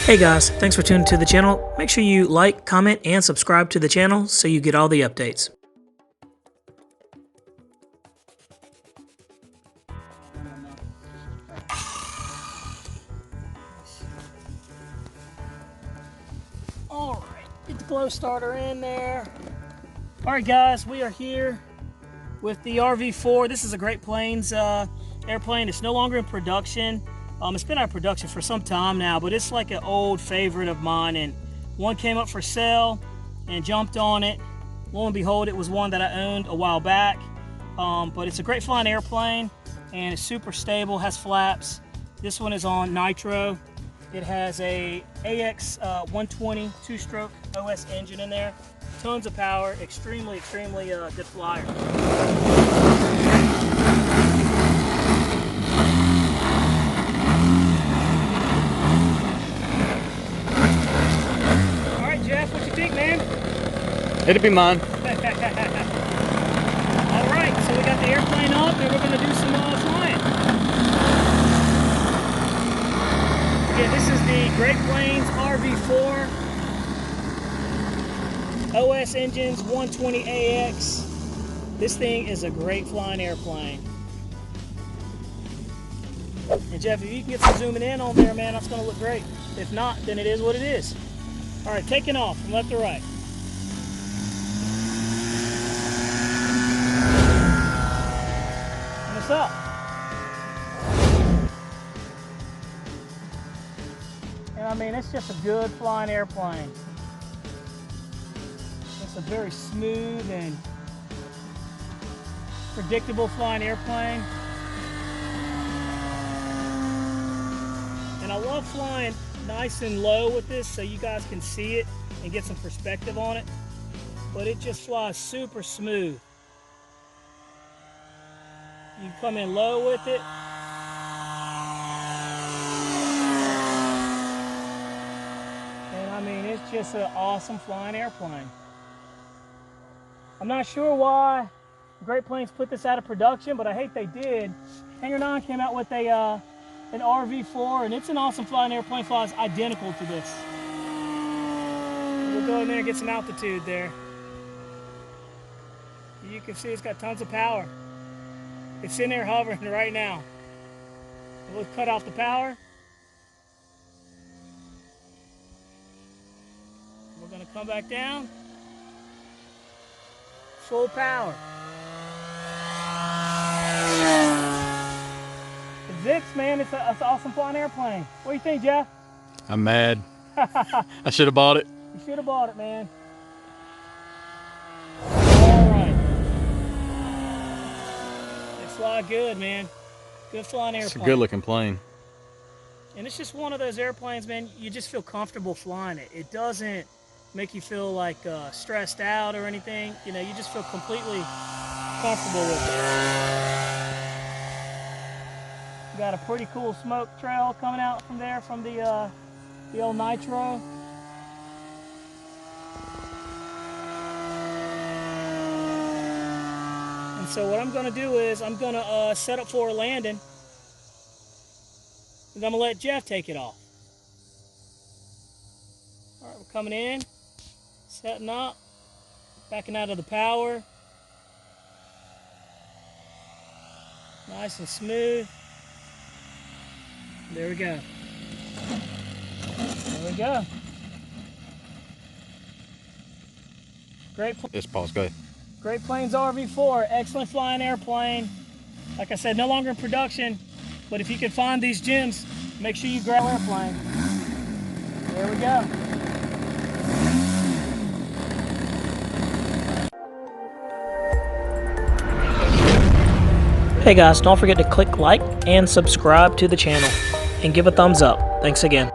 Hey guys, thanks for tuning to the channel. Make sure you like, comment, and subscribe to the channel so you get all the updates. Alright, get the glow starter in there. Alright guys, we are here with the RV-4. This is a Great Plains airplane. It's no longer in production. It's been out of production for some time now, but it's like an old favorite of mine, and one came up for sale and jumped on it. Lo and behold, it was one that I owned a while back, but it's a great flying airplane and it's super stable, has flaps. This one is on nitro. It has a AX 120 two-stroke OS engine in there, tons of power, extremely good flyer. It'd be mine. Alright, so we got the airplane up and we're going to do some flying. Again, this is the Great Plains RV-4. OS engines, 120AX. This thing is a great flying airplane. And Jeff, if you can get some zooming in on there, man, that's going to look great. If not, then it is what it is. Alright, taking off from left to right. Up. And I mean, it's just a good flying airplane. It's a very smooth and predictable flying airplane. And I love flying nice and low with this so you guys can see it and get some perspective on it. But it just flies super smooth. You come in low with it. And I mean, it's just an awesome flying airplane. I'm not sure why Great Plains put this out of production, but I hate they did. Hangar 9 came out with an RV-4, and it's an awesome flying airplane, flies identical to this. We'll go in there and get some altitude there. You can see it's got tons of power. It's in there hovering right now. We'll cut off the power. We're going to come back down. Full power. The Zix, man, it's an awesome flying airplane. What do you think, Jeff? I'm mad. I should have bought it. You should have bought it, man. Fly good, man. Good flying airplane. It's a good looking plane. And it's just one of those airplanes, man, you just feel comfortable flying it. It doesn't make you feel like stressed out or anything. You know, you just feel completely comfortable with it. Got a pretty cool smoke trail coming out from there from the old nitro. So what I'm going to do is I'm going to set up for a landing, and I'm going to let Jeff take it off. All right, we're coming in, setting up, backing out of the power. Nice and smooth. There we go. There we go. Great. It's Paul's good. Great Plains RV-4, excellent flying airplane. Like I said, no longer in production, but if you can find these gems, make sure you grab airplane. There we go. Hey guys, don't forget to click like and subscribe to the channel and give a thumbs up. Thanks again.